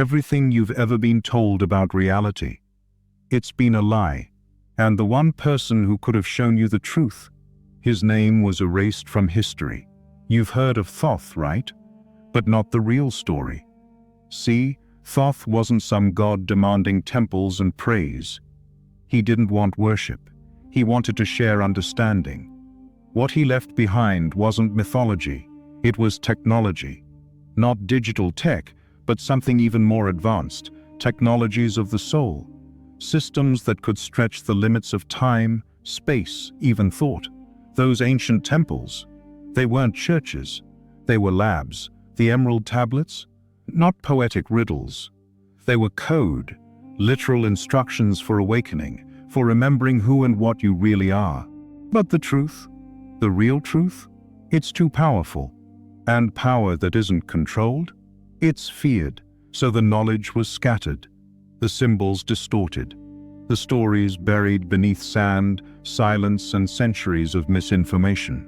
Everything you've ever been told about reality, it's been a lie. And the one person who could have shown you the truth, his name was erased from history. You've heard of Thoth, right? But not the real story. See, Thoth wasn't some god demanding temples and praise. He didn't want worship. He wanted to share understanding. What he left behind wasn't mythology, it was technology. Not digital tech, but something even more advanced, technologies of the soul. Systems that could stretch the limits of time, space, even thought. Those ancient temples, they weren't churches. They were labs. The Emerald Tablets, not poetic riddles. They were code, literal instructions for awakening, for remembering who and what you really are. But the truth, the real truth, it's too powerful. And power that isn't controlled, it's feared. So the knowledge was scattered, the symbols distorted, the stories buried beneath sand, silence, and centuries of misinformation.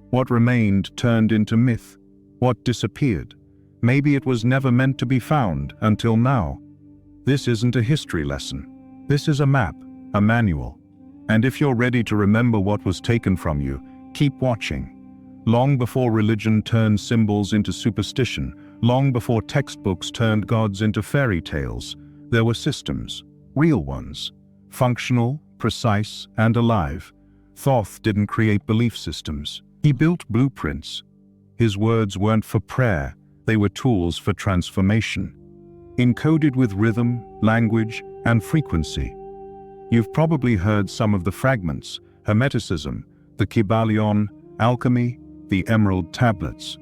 What remained turned into myth. What disappeared, maybe it was never meant to be found until now. This isn't a history lesson. This is a map, a manual. And if you're ready to remember what was taken from you, keep watching. Long before religion turned symbols into superstition, long before textbooks turned gods into fairy tales, there were systems, real ones, functional, precise, and alive. Thoth didn't create belief systems. He built blueprints. His words weren't for prayer, they were tools for transformation, encoded with rhythm, language, and frequency. You've probably heard some of the fragments: Hermeticism, the Kybalion, alchemy, the Emerald Tablets.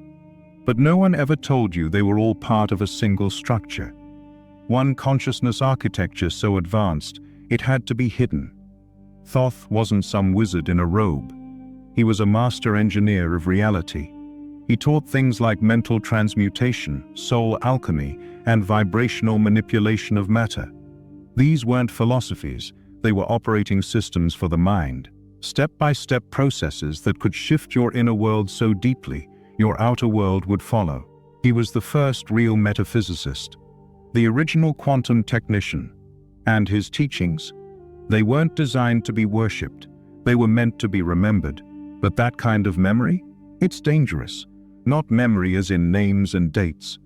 But no one ever told you they were all part of a single structure. One consciousness architecture so advanced, it had to be hidden. Thoth wasn't some wizard in a robe. He was a master engineer of reality. He taught things like mental transmutation, soul alchemy, and vibrational manipulation of matter. These weren't philosophies, they were operating systems for the mind. Step-by-step processes that could shift your inner world so deeply, your outer world would follow. He was the first real metaphysicist, the original quantum technician. And his teachings, they weren't designed to be worshipped, they were meant to be remembered. But that kind of memory? It's dangerous. Not memory as in names and dates.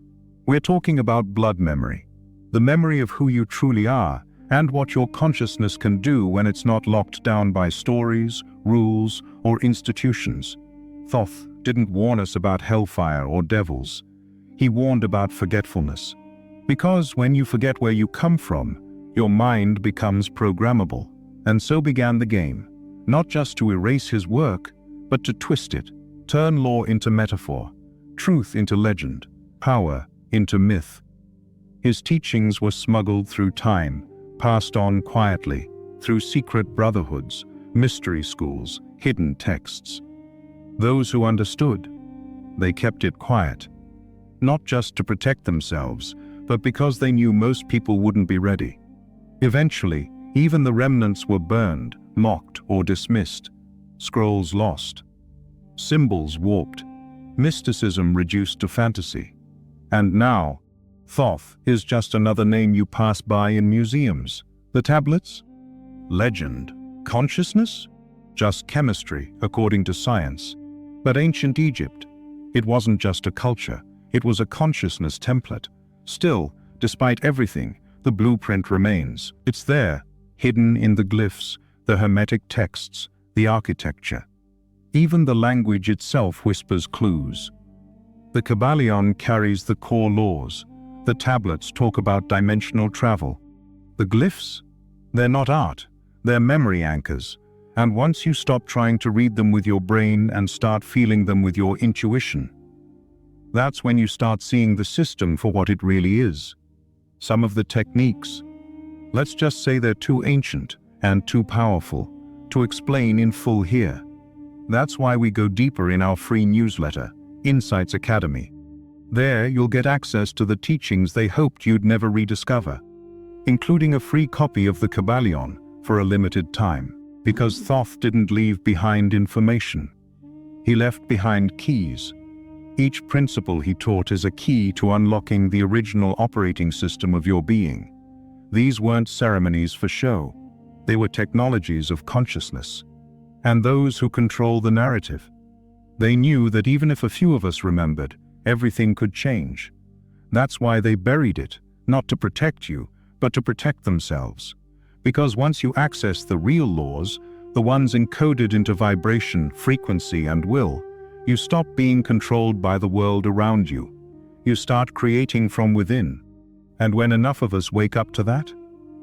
We're talking about blood memory. The memory of who you truly are and what your consciousness can do when it's not locked down by stories, rules, or institutions. Thoth didn't warn us about hellfire or devils. He warned about forgetfulness. Because when you forget where you come from, your mind becomes programmable. And so began the game. Not just to erase his work, but to twist it, turn law into metaphor, truth into legend, power into myth. His teachings were smuggled through time, passed on quietly, through secret brotherhoods, mystery schools, hidden texts. Those who understood, they kept it quiet, not just to protect themselves, but because they knew most people wouldn't be ready. Eventually, even the remnants were burned, mocked, or dismissed. Scrolls lost, symbols warped, mysticism reduced to fantasy. And now, Thoth is just another name you pass by in museums. The tablets? Legend. Consciousness? Just chemistry, according to science. But ancient Egypt, it wasn't just a culture, it was a consciousness template. Still, despite everything, the blueprint remains. It's there, hidden in the glyphs, the hermetic texts, the architecture. Even the language itself whispers clues. The Kybalion carries the core laws. The tablets talk about dimensional travel. The glyphs? They're not art, they're memory anchors. And once you stop trying to read them with your brain and start feeling them with your intuition, that's when you start seeing the system for what it really is. Some of the techniques, let's just say they're too ancient and too powerful to explain in full here. That's why we go deeper in our free newsletter, Insights Academy. There you'll get access to the teachings they hoped you'd never rediscover, including a free copy of the Kybalion for a limited time. Because Thoth didn't leave behind information. He left behind keys. Each principle he taught is a key to unlocking the original operating system of your being. These weren't ceremonies for show. They were technologies of consciousness. And those who control the narrative. They knew that even if a few of us remembered, everything could change. That's why they buried it, not to protect you, but to protect themselves. Because once you access the real laws, the ones encoded into vibration, frequency, and will, you stop being controlled by the world around you. You start creating from within. And when enough of us wake up to that,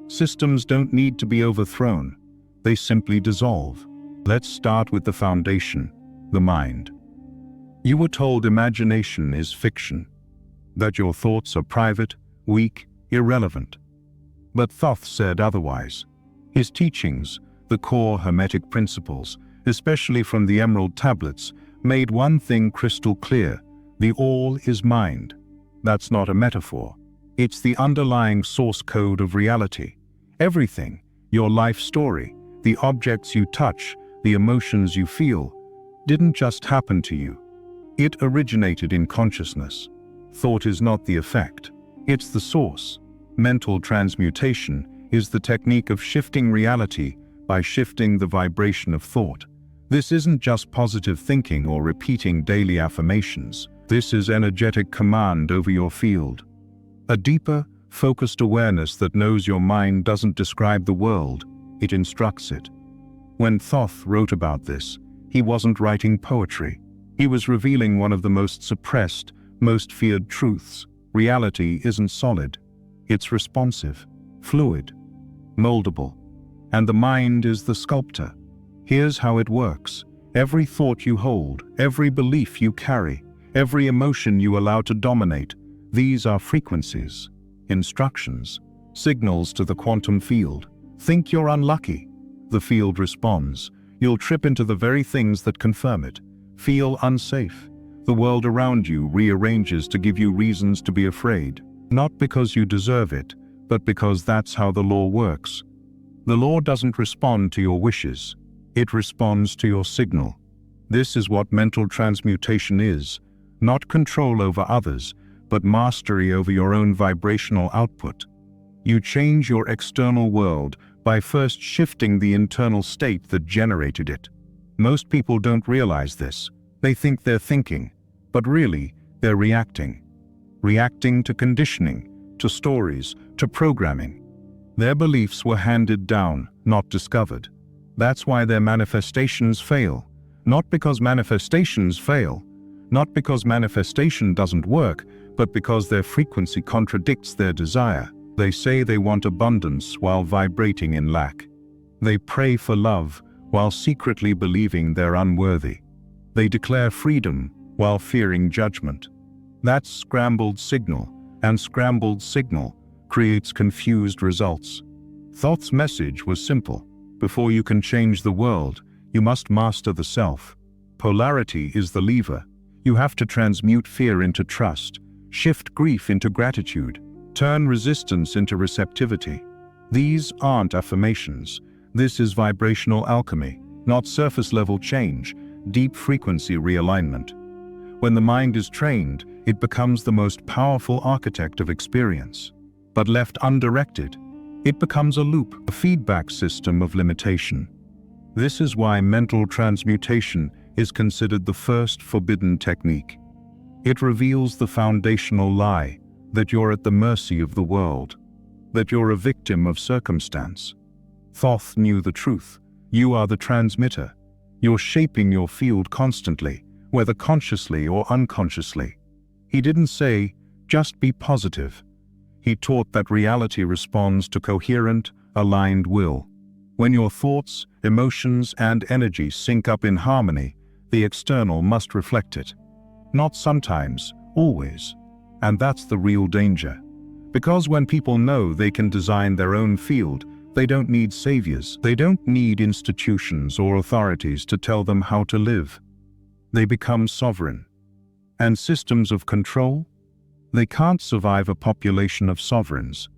systems don't need to be overthrown. They simply dissolve. Let's start with the foundation, the mind. You were told imagination is fiction, that your thoughts are private, weak, irrelevant. But Thoth said otherwise. His teachings, the core Hermetic principles, especially from the Emerald Tablets, made one thing crystal clear: the all is mind. That's not a metaphor. It's the underlying source code of reality. Everything, your life story, the objects you touch, the emotions you feel, didn't just happen to you. It originated in consciousness. Thought is not the effect, it's the source. Mental transmutation is the technique of shifting reality by shifting the vibration of thought. This isn't just positive thinking or repeating daily affirmations. This is energetic command over your field. A deeper, focused awareness that knows your mind doesn't describe the world, it instructs it. When Thoth wrote about this, he wasn't writing poetry. He was revealing one of the most suppressed, most feared truths. Reality isn't solid. It's responsive, fluid, moldable. And the mind is the sculptor. Here's how it works. Every thought you hold, every belief you carry, every emotion you allow to dominate, these are frequencies, instructions, signals to the quantum field. Think you're unlucky. The field responds. You'll trip into the very things that confirm it. Feel unsafe. The world around you rearranges to give you reasons to be afraid. Not because you deserve it, but because that's how the law works. The law doesn't respond to your wishes. It responds to your signal. This is what mental transmutation is. Not control over others, but mastery over your own vibrational output. You change your external world by first shifting the internal state that generated it. Most people don't realize this. They think they're thinking, but really, they're reacting. Reacting to conditioning, to stories, to programming. Their beliefs were handed down, not discovered. That's why their manifestations fail. Not because manifestations fail, not because manifestation doesn't work, but because their frequency contradicts their desire. They say they want abundance while vibrating in lack. They pray for love while secretly believing they're unworthy. They declare freedom while fearing judgment. That's scrambled signal, and scrambled signal creates confused results. Thoth's message was simple. Before you can change the world, you must master the self. Polarity is the lever. You have to transmute fear into trust, shift grief into gratitude, turn resistance into receptivity. These aren't affirmations. This is vibrational alchemy, not surface-level change, deep frequency realignment. When the mind is trained, it becomes the most powerful architect of experience. But left undirected, it becomes a loop, a feedback system of limitation. This is why mental transmutation is considered the first forbidden technique. It reveals the foundational lie that you're at the mercy of the world, that you're a victim of circumstance. Thoth knew the truth. You are the transmitter. You're shaping your field constantly, whether consciously or unconsciously. He didn't say, just be positive. He taught that reality responds to coherent, aligned will. When your thoughts, emotions, and energy sync up in harmony, the external must reflect it. Not sometimes, always. And that's the real danger. Because when people know they can design their own field, they don't need saviors. They don't need institutions or authorities to tell them how to live. They become sovereign. And systems of control? They can't survive a population of sovereigns.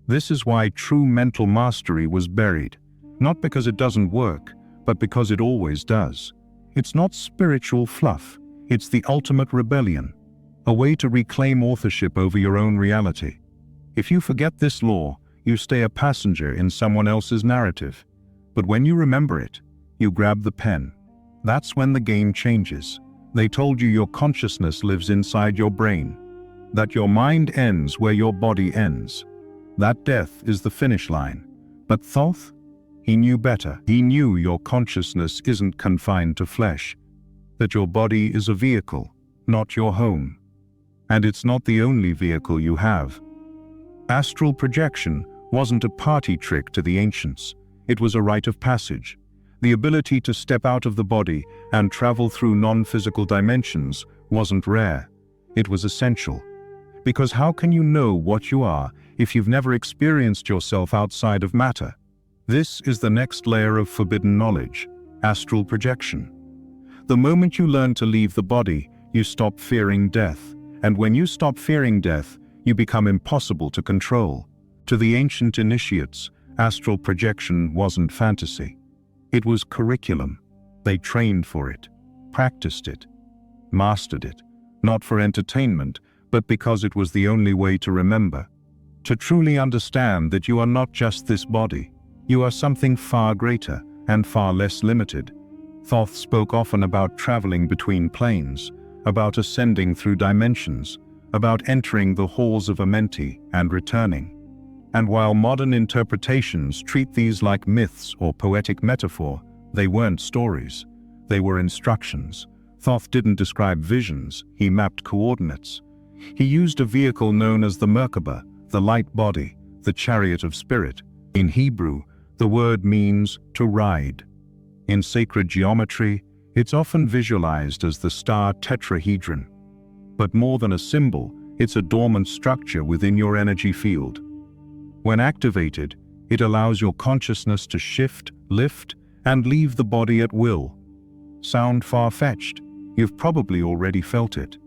This is why true mental mastery was buried. Not because it doesn't work, but because it always does. It's not spiritual fluff. It's the ultimate rebellion, a way to reclaim authorship over your own reality. If you forget this law, you stay a passenger in someone else's narrative. But when you remember it, you grab the pen. That's when the game changes. They told you your consciousness lives inside your brain, that your mind ends where your body ends. That death is the finish line. But Thoth? He knew better. He knew your consciousness isn't confined to flesh, that your body is a vehicle, not your home. And it's not the only vehicle you have. Astral projection wasn't a party trick to the ancients. It was a rite of passage. The ability to step out of the body and travel through non-physical dimensions wasn't rare. It was essential. Because how can you know what you are if you've never experienced yourself outside of matter? This is the next layer of forbidden knowledge, astral projection. The moment you learn to leave the body, you stop fearing death. And when you stop fearing death, you become impossible to control. To the ancient initiates, astral projection wasn't fantasy. It was curriculum. They trained for it, practiced it, mastered it, not for entertainment, but because it was the only way to remember. To truly understand that you are not just this body, you are something far greater and far less limited. Thoth spoke often about traveling between planes, about ascending through dimensions, about entering the halls of Amenti and returning. And while modern interpretations treat these like myths or poetic metaphor, they weren't stories. They were instructions. Thoth didn't describe visions, he mapped coordinates. He used a vehicle known as the Merkaba, the light body, the chariot of spirit. In Hebrew, the word means to ride. In sacred geometry, it's often visualized as the star tetrahedron. But more than a symbol, it's a dormant structure within your energy field. When activated, it allows your consciousness to shift, lift, and leave the body at will. Sound far-fetched? You've probably already felt it.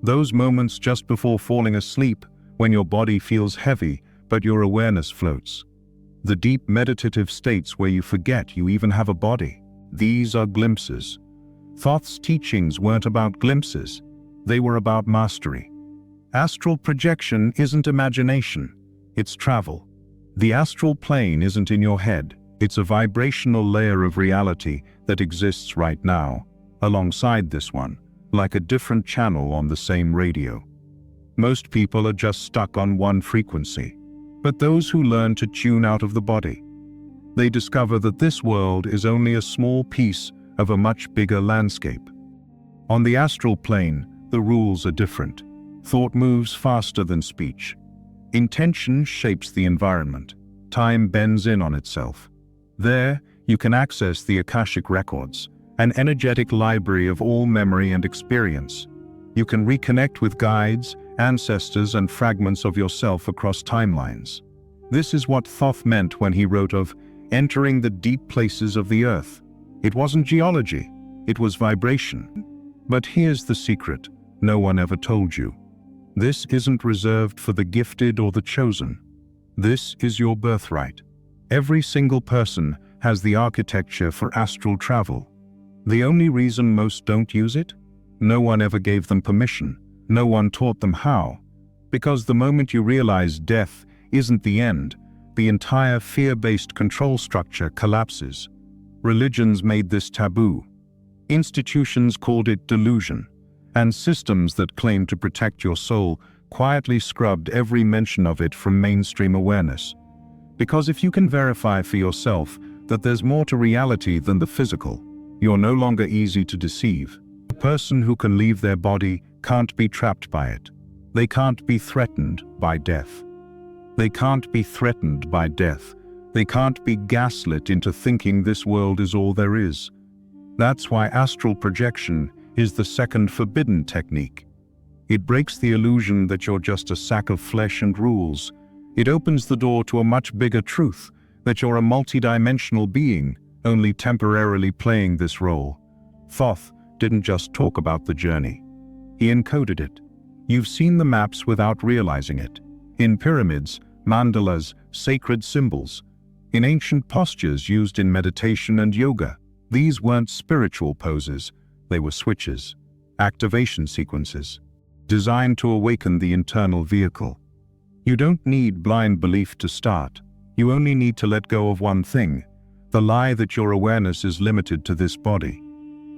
Those moments just before falling asleep, when your body feels heavy, but your awareness floats. The deep meditative states where you forget you even have a body. These are glimpses. Thoth's teachings weren't about glimpses. They were about mastery. Astral projection isn't imagination. It's travel. The astral plane isn't in your head. It's a vibrational layer of reality that exists right now, alongside this one, like a different channel on the same radio. Most people are just stuck on one frequency, but those who learn to tune out of the body, they discover that this world is only a small piece of a much bigger landscape. On the astral plane, the rules are different. Thought moves faster than speech. Intention shapes the environment. Time bends in on itself. There, you can access the Akashic records, an energetic library of all memory and experience. You can reconnect with guides, ancestors, and fragments of yourself across timelines. This is what Thoth meant when he wrote of entering the deep places of the earth. It wasn't geology, it was vibration. But here's the secret no one ever told you. This isn't reserved for the gifted or the chosen. This is your birthright. Every single person has the architecture for astral travel. The only reason most don't use it? No one ever gave them permission. No one taught them how. Because the moment you realize death isn't the end, the entire fear-based control structure collapses. Religions made this taboo. Institutions called it delusion. And systems that claimed to protect your soul quietly scrubbed every mention of it from mainstream awareness. Because if you can verify for yourself that there's more to reality than the physical, you're no longer easy to deceive. A person who can leave their body can't be trapped by it. They can't be threatened by death. They can't be threatened by death. They can't be gaslit into thinking this world is all there is. That's why astral projection is the second forbidden technique. It breaks the illusion that you're just a sack of flesh and rules. It opens the door to a much bigger truth, that you're a multidimensional being, only temporarily playing this role. Thoth didn't just talk about the journey. He encoded it. You've seen the maps without realizing it. In pyramids, mandalas, sacred symbols. In ancient postures used in meditation and yoga. These weren't spiritual poses. They were switches. activation sequences, designed to awaken the internal vehicle. You don't need blind belief to start. You only need to let go of one thing, the lie that your awareness is limited to this body.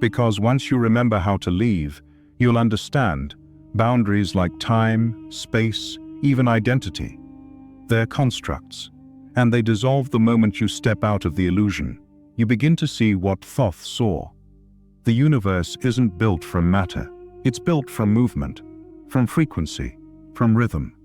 Because once you remember how to leave, you'll understand boundaries like time, space, even identity. They're constructs, and they dissolve the moment you step out of the illusion. You begin to see what Thoth saw. The universe isn't built from matter. It's built from movement, from frequency, from rhythm.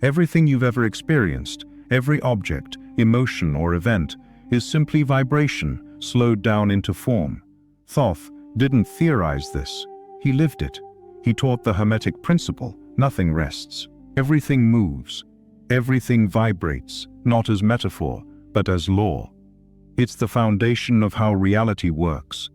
Everything you've ever experienced, every object, emotion, or event, is simply vibration slowed down into form. Thoth didn't theorize this. He lived it. He taught the Hermetic principle: nothing rests. Everything moves. Everything vibrates, not as metaphor, but as law. It's the foundation of how reality works.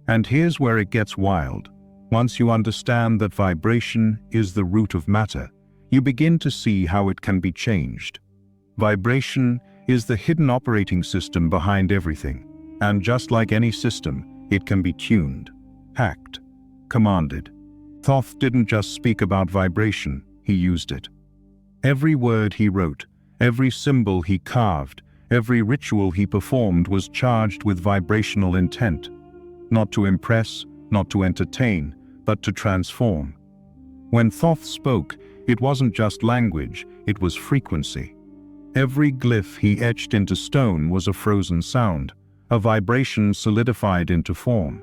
And here's where it gets wild. Once you understand that vibration is the root of matter, you begin to see how it can be changed. Vibration is the hidden operating system behind everything, and just like any system, it can be tuned, hacked, commanded. Thoth didn't just speak about vibration, he used it. Every word he wrote, every symbol he carved, every ritual he performed was charged with vibrational intent. Not to impress, not to entertain, but to transform. When Thoth spoke, it wasn't just language, it was frequency. Every glyph he etched into stone was a frozen sound, a vibration solidified into form.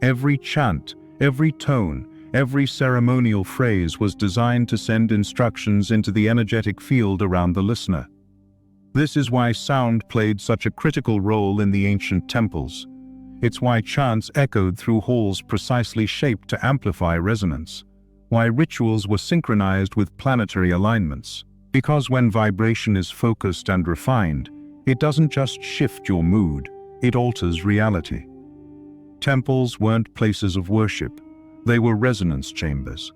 Every chant, every tone, every ceremonial phrase was designed to send instructions into the energetic field around the listener. This is why sound played such a critical role in the ancient temples. It's why chants echoed through halls precisely shaped to amplify resonance. Why rituals were synchronized with planetary alignments. Because when vibration is focused and refined, it doesn't just shift your mood, it alters reality. Temples weren't places of worship. They were resonance chambers,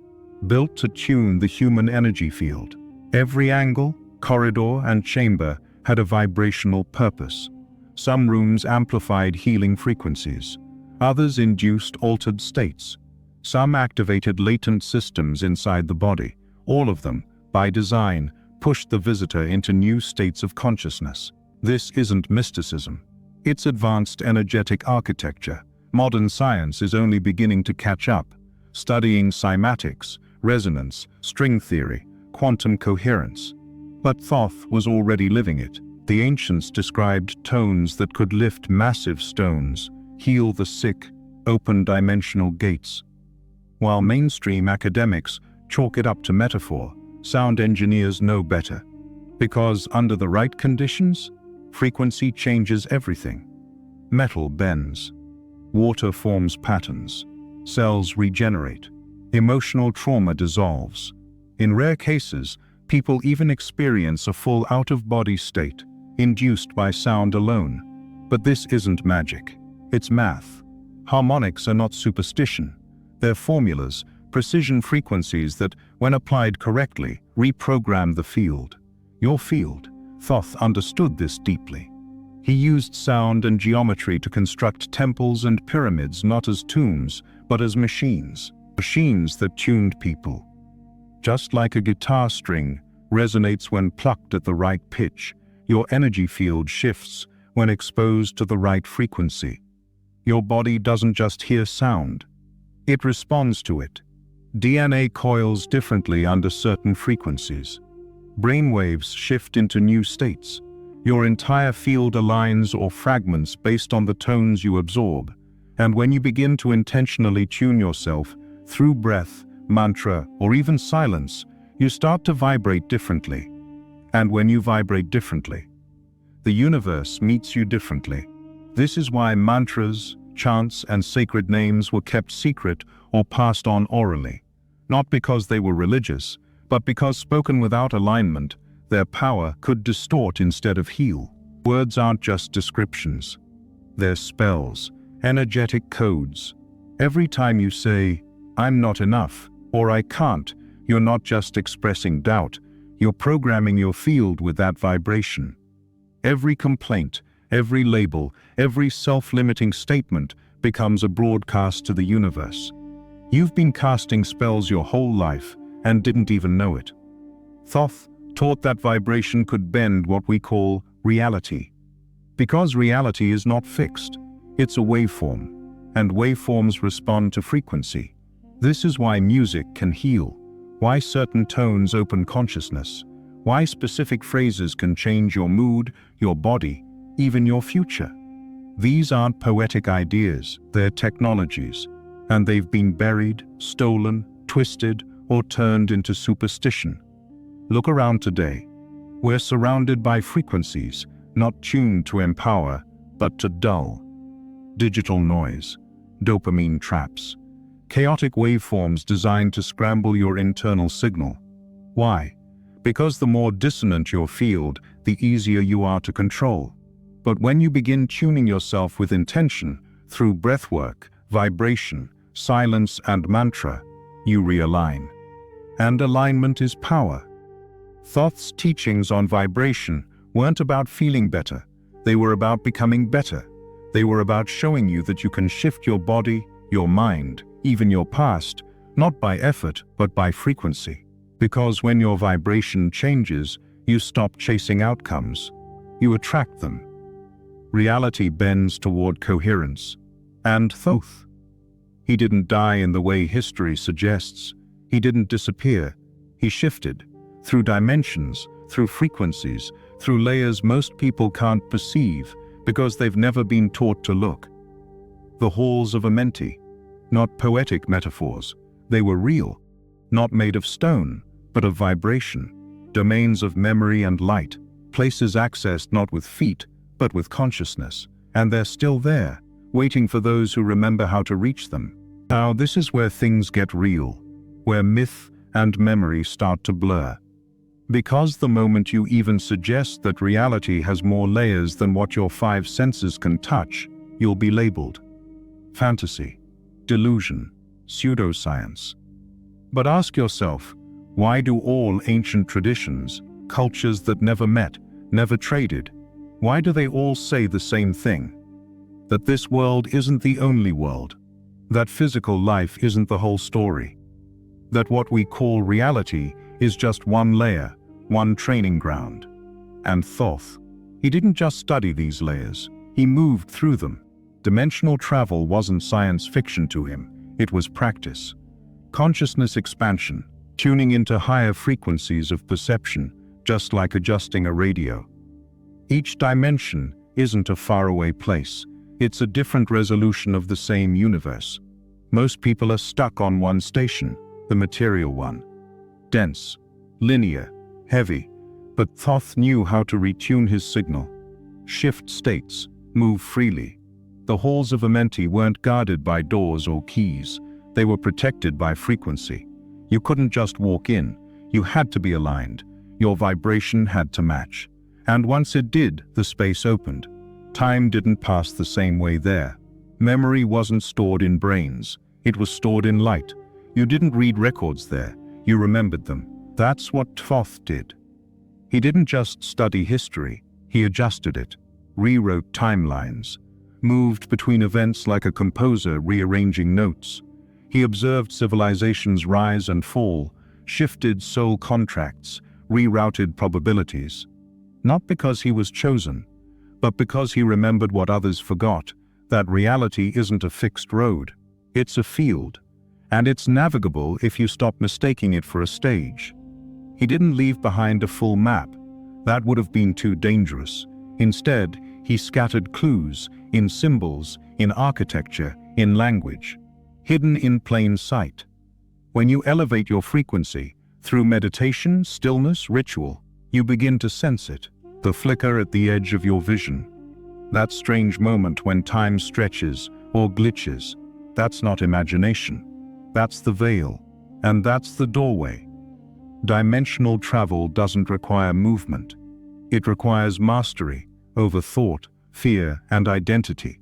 built to tune the human energy field. Every angle, corridor, and chamber had a vibrational purpose. Some rooms amplified healing frequencies. Others induced altered states. Some activated latent systems inside the body. All of them, by design, pushed the visitor into new states of consciousness. This isn't mysticism. It's advanced energetic architecture. Modern science is only beginning to catch up, studying cymatics, resonance, string theory, quantum coherence. But Thoth was already living it. The ancients described tones that could lift massive stones, heal the sick, open dimensional gates. While mainstream academics chalk it up to metaphor, sound engineers know better. Because under the right conditions, frequency changes everything. Metal bends. Water forms patterns. Cells regenerate. Emotional trauma dissolves. In rare cases, people even experience a full out-of-body state, induced by sound alone. But this isn't magic. It's math. Harmonics are not superstition. They're formulas, precision frequencies that, when applied correctly, reprogram the field. Your field. Thoth understood this deeply. He used sound and geometry to construct temples and pyramids not as tombs, but as machines. Machines that tuned people. Just like a guitar string resonates when plucked at the right pitch, your energy field shifts when exposed to the right frequency. Your body doesn't just hear sound. It responds to it. DNA coils differently under certain frequencies. Brainwaves shift into new states. Your entire field aligns or fragments based on the tones you absorb. And when you begin to intentionally tune yourself through breath, mantra, or even silence, you start to vibrate differently. And when you vibrate differently, the universe meets you differently. This is why mantras, chants, and sacred names were kept secret or passed on orally. Not because they were religious, but because spoken without alignment, their power could distort instead of heal. Words aren't just descriptions. They're spells, energetic codes. Every time you say, "I'm not enough," or "I can't," you're not just expressing doubt, you're programming your field with that vibration. Every complaint, every label, every self-limiting statement becomes a broadcast to the universe. You've been casting spells your whole life and didn't even know it. Thoth taught that vibration could bend what we call reality. Because reality is not fixed, it's a waveform, and waveforms respond to frequency. This is why music can heal, why certain tones open consciousness, why specific phrases can change your mood, your body, even your future. These aren't poetic ideas, they're technologies, and they've been buried, stolen, twisted, or turned into superstition. Look around today. We're surrounded by frequencies, not tuned to empower, but to dull. Digital noise, dopamine traps, chaotic waveforms designed to scramble your internal signal. Why? Because the more dissonant your field, the easier you are to control. But when you begin tuning yourself with intention, through breathwork, vibration, silence, and mantra, you realign. And alignment is power. Thoth's teachings on vibration weren't about feeling better. They were about becoming better. They were about showing you that you can shift your body, your mind, even your past, not by effort, but by frequency. Because when your vibration changes, you stop chasing outcomes. You attract them. Reality bends toward coherence. And Thoth, he didn't die in the way history suggests. He didn't disappear. He shifted. Through dimensions, through frequencies, through layers most people can't perceive because they've never been taught to look. The halls of Amenti, not poetic metaphors, they were real, not made of stone, but of vibration, domains of memory and light, places accessed not with feet, but with consciousness, and they're still there, waiting for those who remember how to reach them. Now this is where things get real, where myth and memory start to blur. Because the moment you even suggest that reality has more layers than what your five senses can touch, you'll be labeled fantasy, delusion, pseudoscience. But ask yourself, why do all ancient traditions, cultures that never met, never traded, why do they all say the same thing? That this world isn't the only world, that physical life isn't the whole story, that what we call reality is just one layer, one training ground. And Thoth, he didn't just study these layers, he moved through them. Dimensional travel wasn't science fiction to him, it was practice. Consciousness expansion, tuning into higher frequencies of perception, just like adjusting a radio. Each dimension isn't a faraway place, it's a different resolution of the same universe. Most people are stuck on one station, the material one. Dense, linear, heavy, but Thoth knew how to retune his signal. Shift states, move freely. The halls of Amenti weren't guarded by doors or keys, they were protected by frequency. You couldn't just walk in, you had to be aligned, your vibration had to match. And once it did, the space opened. Time didn't pass the same way there. Memory wasn't stored in brains, it was stored in light. You didn't read records there, you remembered them. That's what Thoth did. He didn't just study history, he adjusted it, rewrote timelines, moved between events like a composer rearranging notes. He observed civilizations rise and fall, shifted soul contracts, rerouted probabilities. Not because he was chosen, but because he remembered what others forgot, that reality isn't a fixed road, it's a field, and it's navigable if you stop mistaking it for a stage. He didn't leave behind a full map. That would have been too dangerous. Instead, he scattered clues in symbols, in architecture, in language, hidden in plain sight. When you elevate your frequency, through meditation, stillness, ritual, you begin to sense it, the flicker at the edge of your vision. That strange moment when time stretches or glitches, that's not imagination. That's the veil, and that's the doorway. Dimensional travel doesn't require movement. It requires mastery over thought, fear, and identity.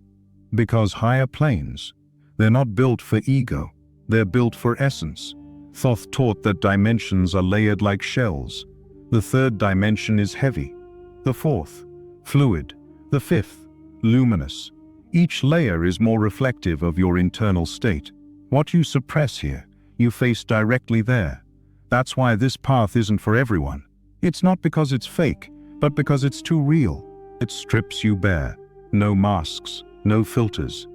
Because higher planes, they're not built for ego, they're built for essence. Thoth taught that dimensions are layered like shells. The third dimension is heavy, the fourth, fluid, the fifth, luminous. Each layer is more reflective of your internal state. What you suppress here, you face directly there. That's why this path isn't for everyone. It's not because it's fake, but because it's too real. It strips you bare. No masks, no filters.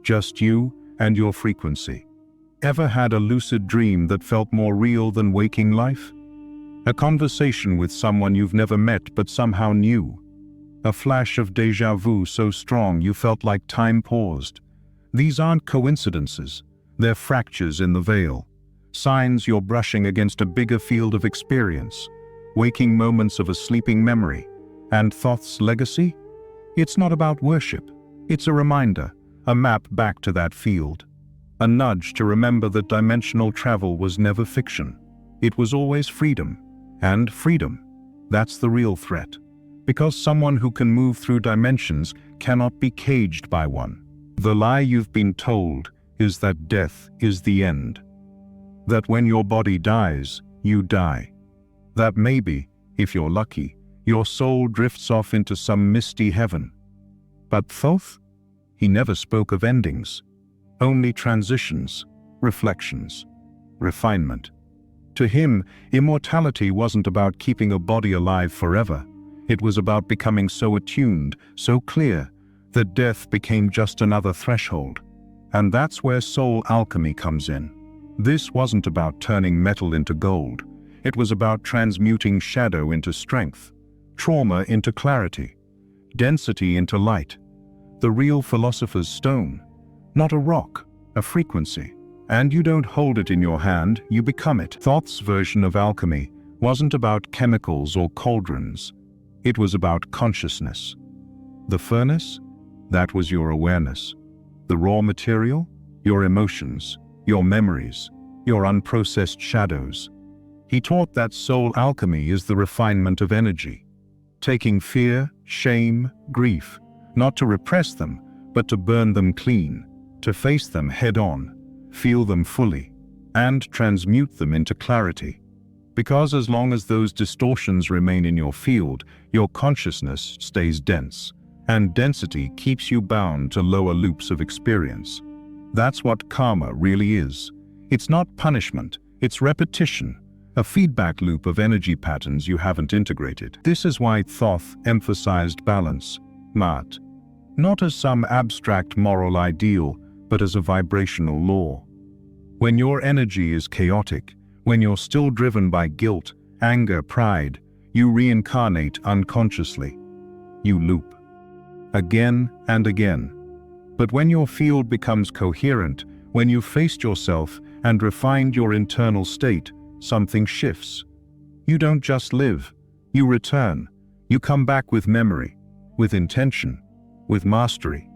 Just you and your frequency. Ever had a lucid dream that felt more real than waking life? A conversation with someone you've never met but somehow knew. A flash of déjà vu so strong you felt like time paused. These aren't coincidences. They're fractures in the veil. Signs you're brushing against a bigger field of experience. Waking moments of a sleeping memory. And Thoth's legacy? It's not about worship. It's a reminder, a map back to that field. A nudge to remember that dimensional travel was never fiction. It was always freedom. And freedom, that's the real threat. Because someone who can move through dimensions cannot be caged by one. The lie you've been told is that death is the end. That when your body dies, you die. That maybe, if you're lucky, your soul drifts off into some misty heaven. But Thoth? He never spoke of endings. Only transitions, reflections, refinement. To him, immortality wasn't about keeping a body alive forever. It was about becoming so attuned, so clear, that death became just another threshold. And that's where soul alchemy comes in. This wasn't about turning metal into gold. It was about transmuting shadow into strength, trauma into clarity, density into light. The real philosopher's stone, not a rock, a frequency. And you don't hold it in your hand, you become it. Thoth's version of alchemy wasn't about chemicals or cauldrons. It was about consciousness. The furnace? That was your awareness. The raw material? Your emotions, your memories, your unprocessed shadows. He taught that soul alchemy is the refinement of energy. Taking fear, shame, grief, not to repress them, but to burn them clean, to face them head-on, feel them fully, and transmute them into clarity. Because as long as those distortions remain in your field, your consciousness stays dense, and density keeps you bound to lower loops of experience. That's what karma really is. It's not punishment, it's repetition, a feedback loop of energy patterns you haven't integrated. This is why Thoth emphasized balance, mat, not as some abstract moral ideal, but as a vibrational law. When your energy is chaotic, when you're still driven by guilt, anger, pride, you reincarnate unconsciously. You loop. Again and again. But when your field becomes coherent, when you've faced yourself and refined your internal state, something shifts. You don't just live. You return. You come back with memory, with intention, with mastery.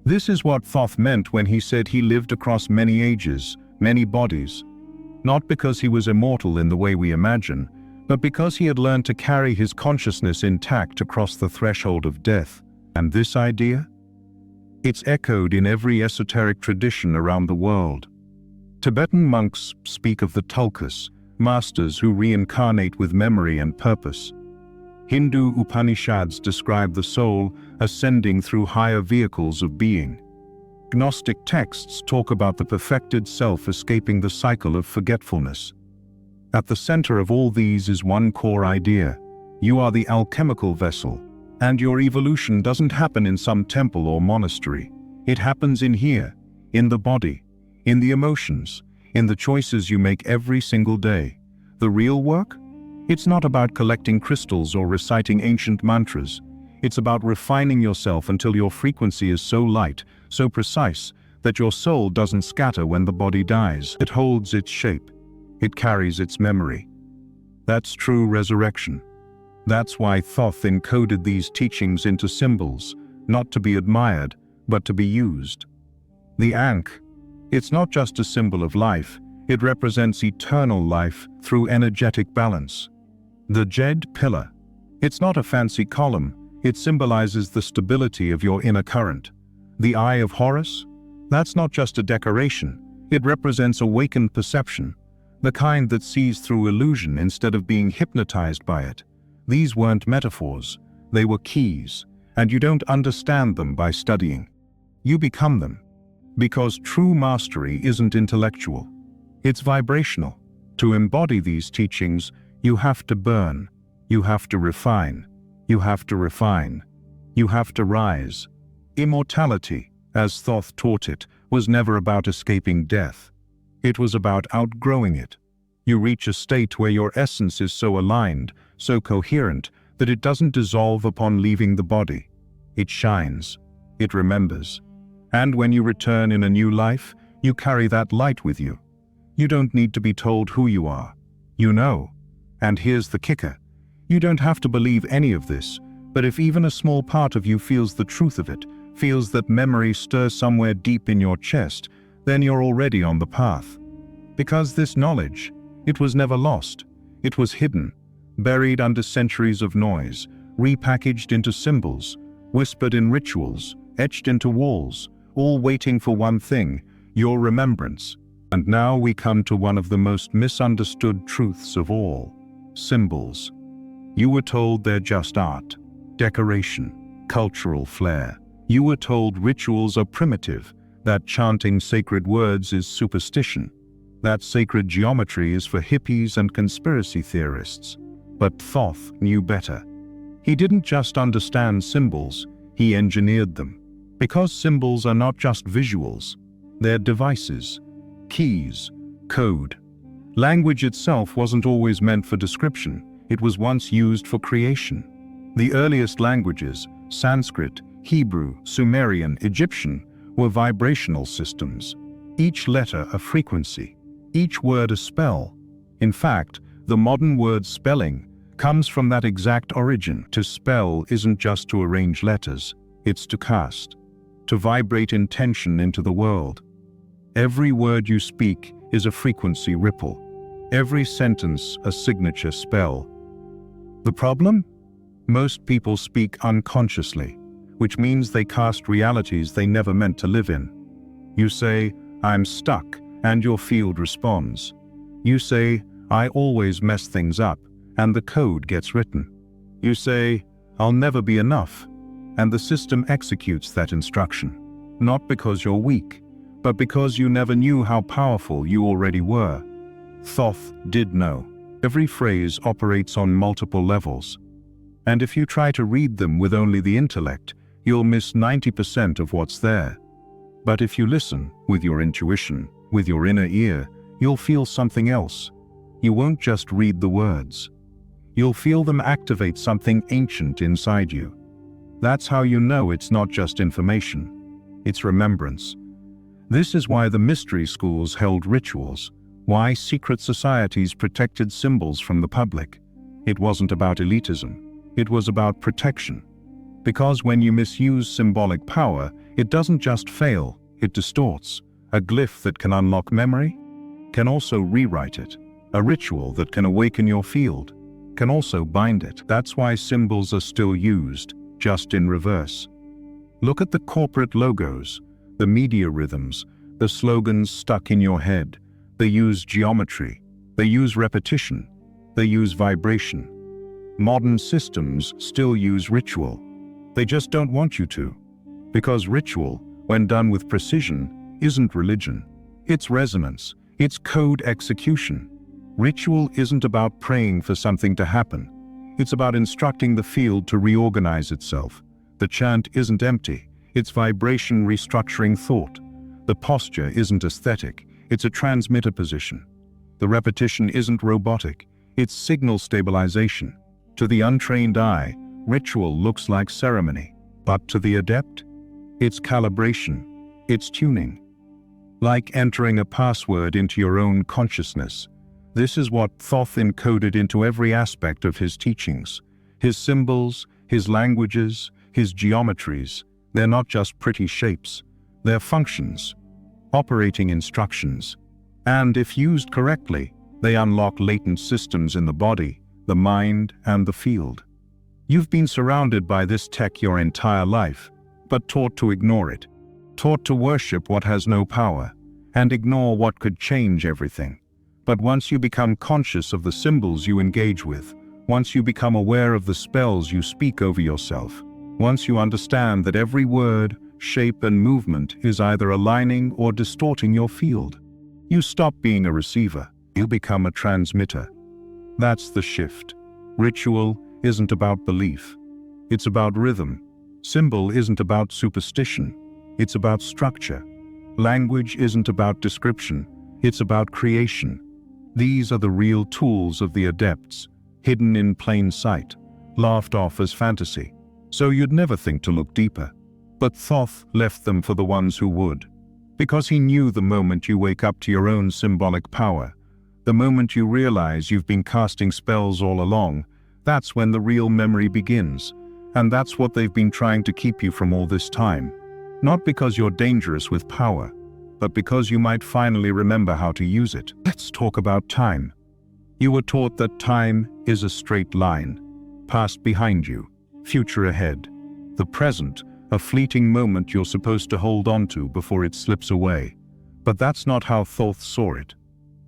This is what Thoth meant when he said he lived across many ages, many bodies. Not because he was immortal in the way we imagine, but because he had learned to carry his consciousness intact across the threshold of death. And this idea? It's echoed in every esoteric tradition around the world. Tibetan monks speak of the tulkus, masters who reincarnate with memory and purpose. Hindu Upanishads describe the soul ascending through higher vehicles of being. Gnostic texts talk about the perfected self escaping the cycle of forgetfulness. At the center of all these is one core idea. You are the alchemical vessel, and your evolution doesn't happen in some temple or monastery. It happens in here, in the body, in the emotions, in the choices you make every single day. The real work? It's not about collecting crystals or reciting ancient mantras. It's about refining yourself until your frequency is so light, so precise, that your soul doesn't scatter when the body dies. It holds its shape. It carries its memory. That's true resurrection. That's why Thoth encoded these teachings into symbols, not to be admired, but to be used. The Ankh, it's not just a symbol of life, it represents eternal life through energetic balance. The Jed pillar, it's not a fancy column, it symbolizes the stability of your inner current. The Eye of Horus, that's not just a decoration, it represents awakened perception, the kind that sees through illusion instead of being hypnotized by it. These weren't metaphors, they were keys, and you don't understand them by studying. You become them. Because true mastery isn't intellectual. It's vibrational. To embody these teachings, you have to burn. You have to refine. You have to refine. You have to rise. Immortality, as Thoth taught it, was never about escaping death. It was about outgrowing it. You reach a state where your essence is so aligned, so coherent, that it doesn't dissolve upon leaving the body. It shines. It remembers. And when you return in a new life, you carry that light with you. You don't need to be told who you are. You know. And here's the kicker. You don't have to believe any of this, but if even a small part of you feels the truth of it, feels that memory stirs somewhere deep in your chest, then you're already on the path. Because this knowledge, it was never lost. It was hidden, buried under centuries of noise, repackaged into symbols, whispered in rituals, etched into walls, all waiting for one thing, your remembrance. And now we come to one of the most misunderstood truths of all: symbols. You were told they're just art, decoration, cultural flair. You were told rituals are primitive, that chanting sacred words is superstition, that sacred geometry is for hippies and conspiracy theorists. But Thoth knew better. He didn't just understand symbols, he engineered them. Because symbols are not just visuals, they're devices, keys, code. Language itself wasn't always meant for description, it was once used for creation. The earliest languages, Sanskrit, Hebrew, Sumerian, Egyptian, were vibrational systems. Each letter a frequency, each word a spell. In fact, the modern word spelling comes from that exact origin. To spell isn't just to arrange letters, it's to cast, to vibrate intention into the world. Every word you speak is a frequency ripple. Every sentence a signature spell. The problem? Most people speak unconsciously, which means they cast realities they never meant to live in. You say, "I'm stuck," and your field responds. You say, "I always mess things up," and the code gets written. You say, "I'll never be enough," and the system executes that instruction. Not because you're weak, but because you never knew how powerful you already were. Thoth did know. Every phrase operates on multiple levels. And if you try to read them with only the intellect, you'll miss 90% of what's there. But if you listen with your intuition, with your inner ear, you'll feel something else. You won't just read the words. You'll feel them activate something ancient inside you. That's how you know it's not just information. It's remembrance. This is why the mystery schools held rituals, why secret societies protected symbols from the public. It wasn't about elitism. It was about protection. Because when you misuse symbolic power, it doesn't just fail, it distorts. A glyph that can unlock memory can also rewrite it. A ritual that can awaken your field can also bind it. That's why symbols are still used, just in reverse. Look at the corporate logos, the media rhythms, the slogans stuck in your head. They use geometry, they use repetition, they use vibration. Modern systems still use ritual. They just don't want you to. Because ritual, when done with precision, isn't religion. It's resonance. It's code execution. Ritual isn't about praying for something to happen. It's about instructing the field to reorganize itself. The chant isn't empty. It's vibration restructuring thought. The posture isn't aesthetic. It's a transmitter position. The repetition isn't robotic. It's signal stabilization. To the untrained eye, ritual looks like ceremony. But to the adept, it's calibration. It's tuning. Like entering a password into your own consciousness. This is what Thoth encoded into every aspect of his teachings. His symbols, his languages, his geometries. They're not just pretty shapes. They're functions, operating instructions. And if used correctly, they unlock latent systems in the body, the mind, and the field. You've been surrounded by this tech your entire life, but taught to ignore it. Taught to worship what has no power, and ignore what could change everything. But once you become conscious of the symbols you engage with, once you become aware of the spells you speak over yourself, once you understand that every word, shape and movement is either aligning or distorting your field. You stop being a receiver, you become a transmitter. That's the shift. Ritual isn't about belief. It's about rhythm. Symbol isn't about superstition. It's about structure. Language isn't about description. It's about creation. These are the real tools of the adepts, hidden in plain sight, laughed off as fantasy. So you'd never think to look deeper. But Thoth left them for the ones who would. Because he knew the moment you wake up to your own symbolic power, the moment you realize you've been casting spells all along, that's when the real memory begins. And that's what they've been trying to keep you from all this time. Not because you're dangerous with power, but because you might finally remember how to use it. Let's talk about time. You were taught that time is a straight line. Past behind you, future ahead. The present, a fleeting moment you're supposed to hold on to before it slips away. But that's not how Thoth saw it.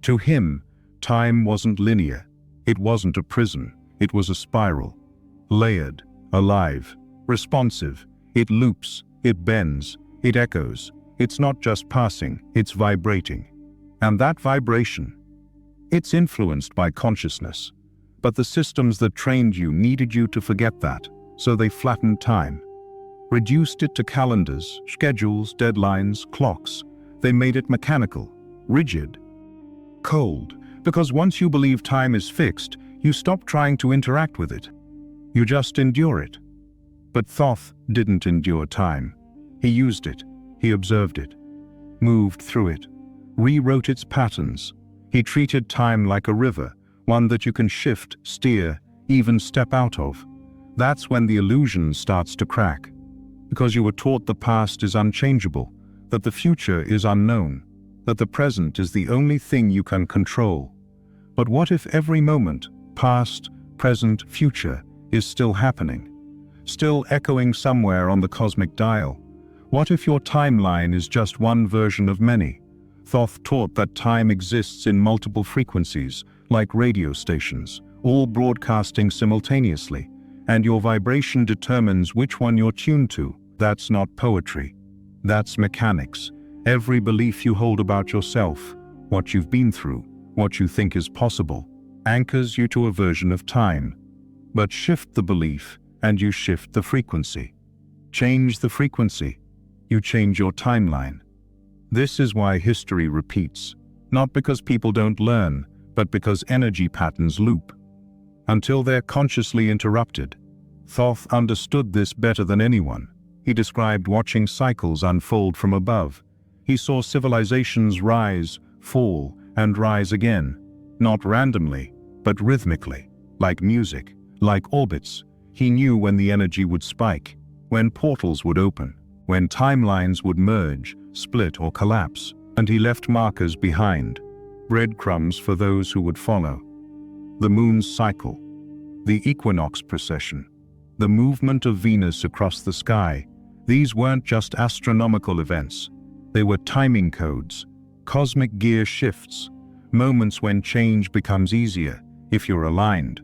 To him, time wasn't linear. It wasn't a prison. It was a spiral. Layered, alive, responsive. It loops, it bends, it echoes. It's not just passing, it's vibrating. And that vibration, it's influenced by consciousness. But the systems that trained you needed you to forget that, so they flattened time. Reduced it to calendars, schedules, deadlines, clocks. They made it mechanical, rigid, cold. Because once you believe time is fixed, you stop trying to interact with it. You just endure it. But Thoth didn't endure time. He used it. He observed it, moved through it, rewrote its patterns. He treated time like a river, one that you can shift, steer, even step out of. That's when the illusion starts to crack. Because you were taught the past is unchangeable, that the future is unknown, that the present is the only thing you can control. But what if every moment, past, present, future, is still happening? Still echoing somewhere on the cosmic dial? What if your timeline is just one version of many? Thoth taught that time exists in multiple frequencies, like radio stations, all broadcasting simultaneously, and your vibration determines which one you're tuned to. That's not poetry. That's mechanics. Every belief you hold about yourself, what you've been through, what you think is possible, anchors you to a version of time. But shift the belief, and you shift the frequency. Change the frequency. You change your timeline. This is why history repeats, not because people don't learn, but because energy patterns loop. Until they're consciously interrupted. Thoth understood this better than anyone. He described watching cycles unfold from above. He saw civilizations rise, fall, and rise again, not randomly, but rhythmically, like music, like orbits. He knew when the energy would spike, when portals would open, when timelines would merge, split, or collapse, and he left markers behind, breadcrumbs for those who would follow. The moon's cycle, the equinox precession, the movement of Venus across the sky, these weren't just astronomical events. They were timing codes, cosmic gear shifts, moments when change becomes easier if you're aligned.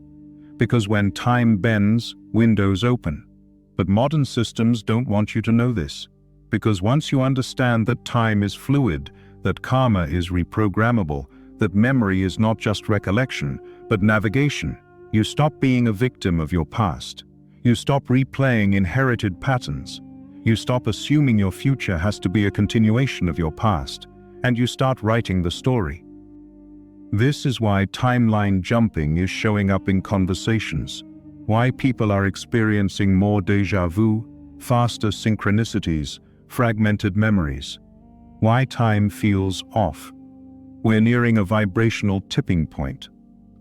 Because when time bends, windows open. But modern systems don't want you to know this, because once you understand that time is fluid, that karma is reprogrammable, that memory is not just recollection, but navigation, you stop being a victim of your past. You stop replaying inherited patterns. You stop assuming your future has to be a continuation of your past, and you start writing the story. This is why timeline jumping is showing up in conversations. Why people are experiencing more déjà vu, faster synchronicities, fragmented memories. Why time feels off. We're nearing a vibrational tipping point,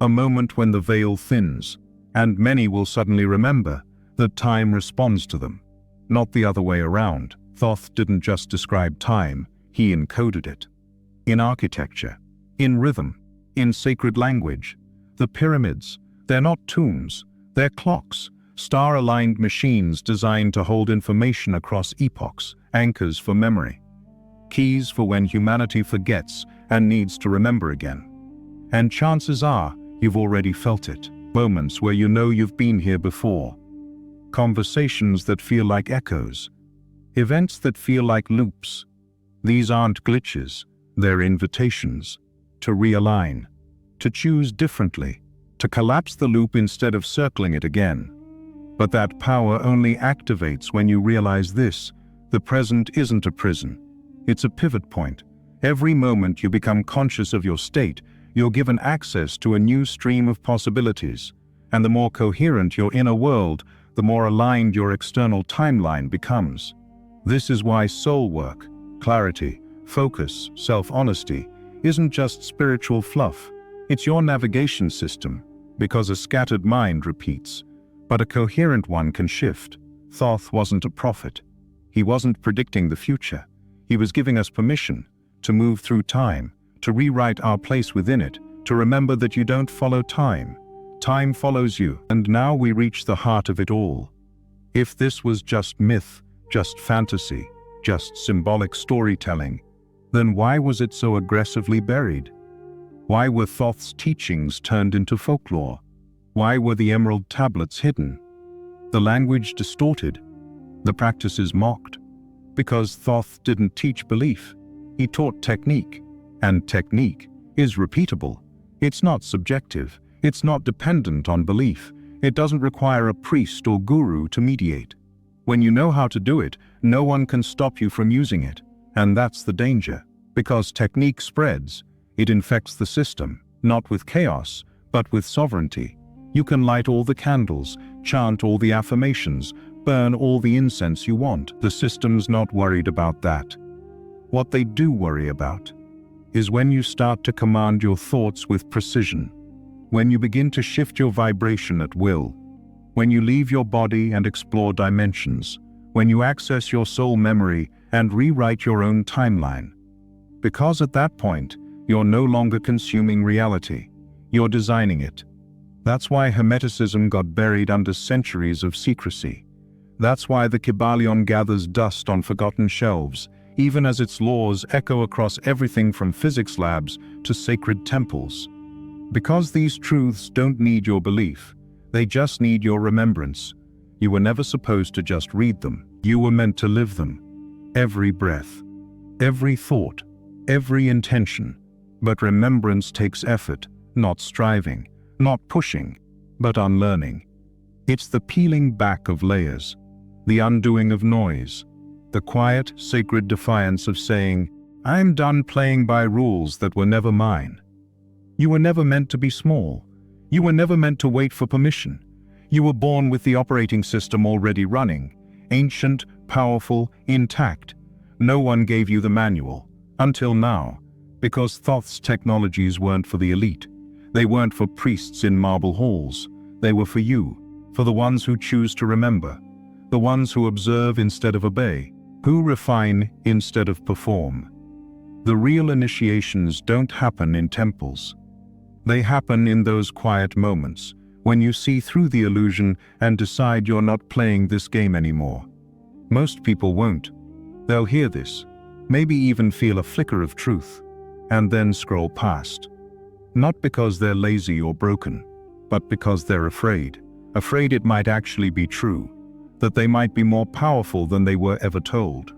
a moment when the veil thins, and many will suddenly remember that time responds to them, not the other way around. Thoth didn't just describe time, he encoded it. In architecture, in rhythm, in sacred language. The pyramids, they're not tombs. They're clocks, star-aligned machines designed to hold information across epochs, anchors for memory, keys for when humanity forgets and needs to remember again. And chances are you've already felt it, moments where you know you've been here before, conversations that feel like echoes, events that feel like loops. These aren't glitches, they're invitations to realign, to choose differently, to collapse the loop instead of circling it again. But that power only activates when you realize this: the present isn't a prison, it's a pivot point. Every moment you become conscious of your state, you're given access to a new stream of possibilities. And the more coherent your inner world, the more aligned your external timeline becomes. This is why soul work, clarity, focus, self-honesty, isn't just spiritual fluff. It's your navigation system, because a scattered mind repeats, but a coherent one can shift. Thoth wasn't a prophet. He wasn't predicting the future. He was giving us permission to move through time, to rewrite our place within it, to remember that you don't follow time. Time follows you. And now we reach the heart of it all. If this was just myth, just fantasy, just symbolic storytelling, then why was it so aggressively buried? Why were Thoth's teachings turned into folklore? Why were the Emerald Tablets hidden? The language distorted, the practices mocked? Because Thoth didn't teach belief. He taught technique, and technique is repeatable. It's not subjective. It's not dependent on belief. It doesn't require a priest or guru to mediate. When you know how to do it, no one can stop you from using it. And that's the danger. Because technique spreads, it infects the system, not with chaos, but with sovereignty. You can light all the candles, chant all the affirmations, burn all the incense you want. The system's not worried about that. What they do worry about is when you start to command your thoughts with precision, when you begin to shift your vibration at will, when you leave your body and explore dimensions, when you access your soul memory and rewrite your own timeline. Because at that point, you're no longer consuming reality, you're designing it. That's why Hermeticism got buried under centuries of secrecy. That's why the Kybalion gathers dust on forgotten shelves, even as its laws echo across everything from physics labs to sacred temples. Because these truths don't need your belief, they just need your remembrance. You were never supposed to just read them. You were meant to live them. Every breath, every thought, every intention. But remembrance takes effort, not striving, not pushing, but unlearning. It's the peeling back of layers, the undoing of noise, the quiet, sacred defiance of saying, "I'm done playing by rules that were never mine." You were never meant to be small. You were never meant to wait for permission. You were born with the operating system already running, ancient, powerful, intact. No one gave you the manual, until now, because Thoth's technologies weren't for the elite. They weren't for priests in marble halls. They were for you, for the ones who choose to remember, the ones who observe instead of obey, who refine instead of perform. The real initiations don't happen in temples. They happen in those quiet moments, when you see through the illusion and decide you're not playing this game anymore. Most people won't. They'll hear this, maybe even feel a flicker of truth, and then scroll past. Not because they're lazy or broken, but because they're afraid. Afraid it might actually be true, that they might be more powerful than they were ever told,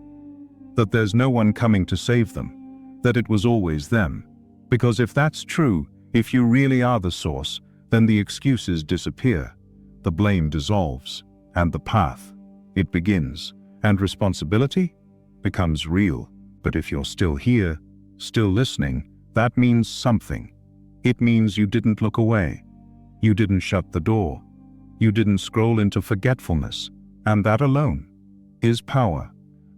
that there's no one coming to save them, that it was always them. Because if that's true, if you really are the source, then the excuses disappear, the blame dissolves, and the path, it begins, and responsibility becomes real. But if you're still here, still listening, that means something. It means you didn't look away. You didn't shut the door. You didn't scroll into forgetfulness. And that alone is power.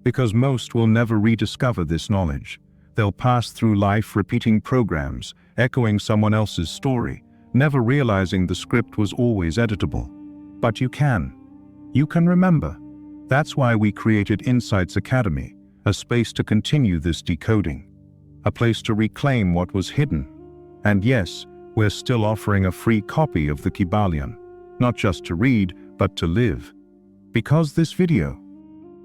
Because most will never rediscover this knowledge. They'll pass through life repeating programs, echoing someone else's story, never realizing the script was always editable. But you can. You can remember. That's why we created Insights Academy, a space to continue this decoding, a place to reclaim what was hidden. And yes, we're still offering a free copy of the Kybalion, not just to read, but to live. Because this video,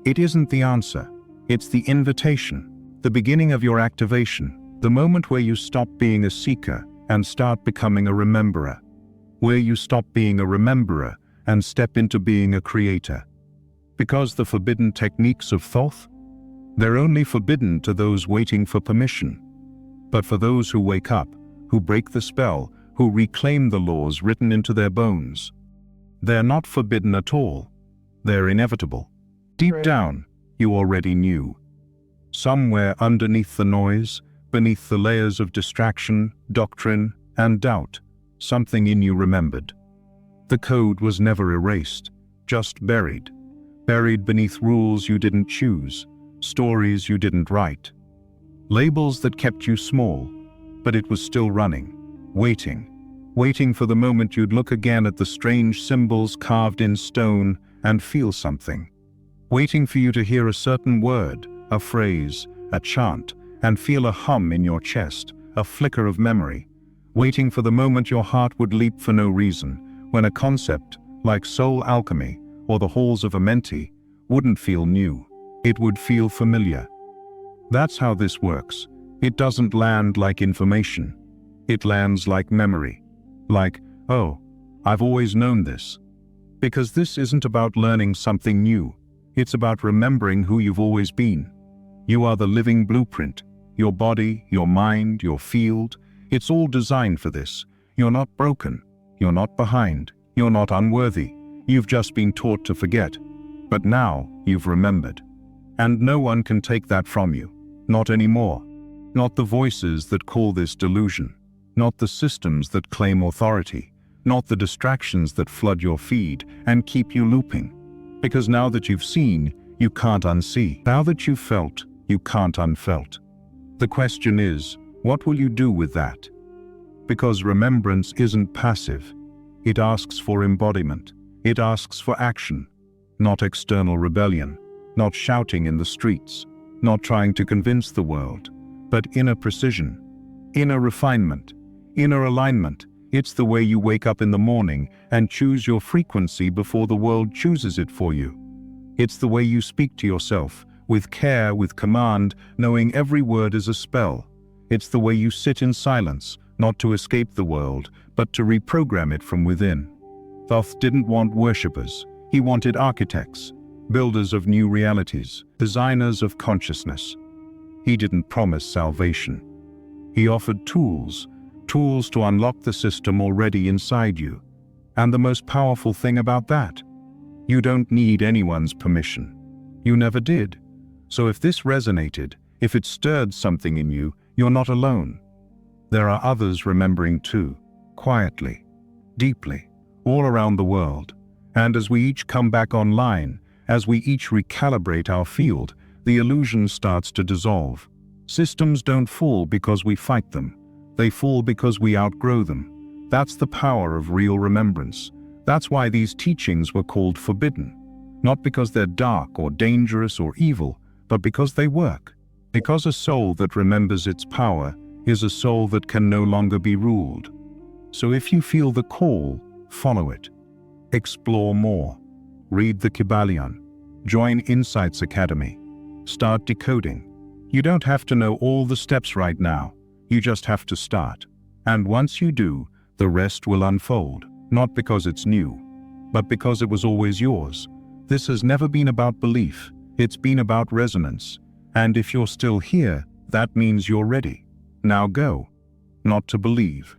it isn't the answer, it's the invitation, the beginning of your activation, the moment where you stop being a seeker and start becoming a rememberer, where you stop being a rememberer and step into being a creator. Because the forbidden techniques of Thoth? They're only forbidden to those waiting for permission. But for those who wake up, who break the spell, who reclaim the laws written into their bones, they're not forbidden at all. They're inevitable. Deep down, you already knew. Somewhere underneath the noise, beneath the layers of distraction, doctrine, and doubt, something in you remembered. The code was never erased, just buried. Buried beneath rules you didn't choose, stories you didn't write. Labels that kept you small, but it was still running, waiting for the moment you'd look again at the strange symbols carved in stone and feel something. Waiting for you to hear a certain word, a phrase, a chant, and feel a hum in your chest, a flicker of memory. Waiting for the moment your heart would leap for no reason, when a concept, like soul alchemy or the halls of Amenti, wouldn't feel new. It would feel familiar. That's how this works. It doesn't land like information. It lands like memory. Like, oh, I've always known this. Because this isn't about learning something new. It's about remembering who you've always been. You are the living blueprint. Your body, your mind, your field. It's all designed for this. You're not broken. You're not behind. You're not unworthy. You've just been taught to forget. But now you've remembered. And no one can take that from you. Not anymore. Not the voices that call this delusion. Not the systems that claim authority. Not the distractions that flood your feed and keep you looping. Because now that you've seen, you can't unsee. Now that you've felt, you can't unfelt. The question is, what will you do with that? Because remembrance isn't passive. It asks for embodiment. It asks for action. Not external rebellion. Not shouting in the streets. Not trying to convince the world. But inner precision. Inner refinement. Inner alignment. It's the way you wake up in the morning and choose your frequency before the world chooses it for you. It's the way you speak to yourself, with care, with command, knowing every word is a spell. It's the way you sit in silence, not to escape the world, but to reprogram it from within. Thoth didn't want worshippers. He wanted architects, builders of new realities, designers of consciousness. He didn't promise salvation. He offered tools to unlock the system already inside you. And the most powerful thing about that, you don't need anyone's permission. You never did. So if this resonated, if it stirred something in you, you're not alone. There are others remembering too, quietly, deeply, all around the world. And as we each come back online, as we each recalibrate our field, the illusion starts to dissolve. Systems don't fall because we fight them. They fall because we outgrow them. That's the power of real remembrance. That's why these teachings were called forbidden. Not because they're dark or dangerous or evil, but because they work. Because a soul that remembers its power is a soul that can no longer be ruled. So if you feel the call, follow it. Explore more. Read the Kybalion. Join Insights Academy. Start decoding. You don't have to know all the steps right now. You just have to start. And once you do, the rest will unfold. Not because it's new, but because it was always yours. This has never been about belief. It's been about resonance. And if you're still here, that means you're ready. Now go. Not to believe,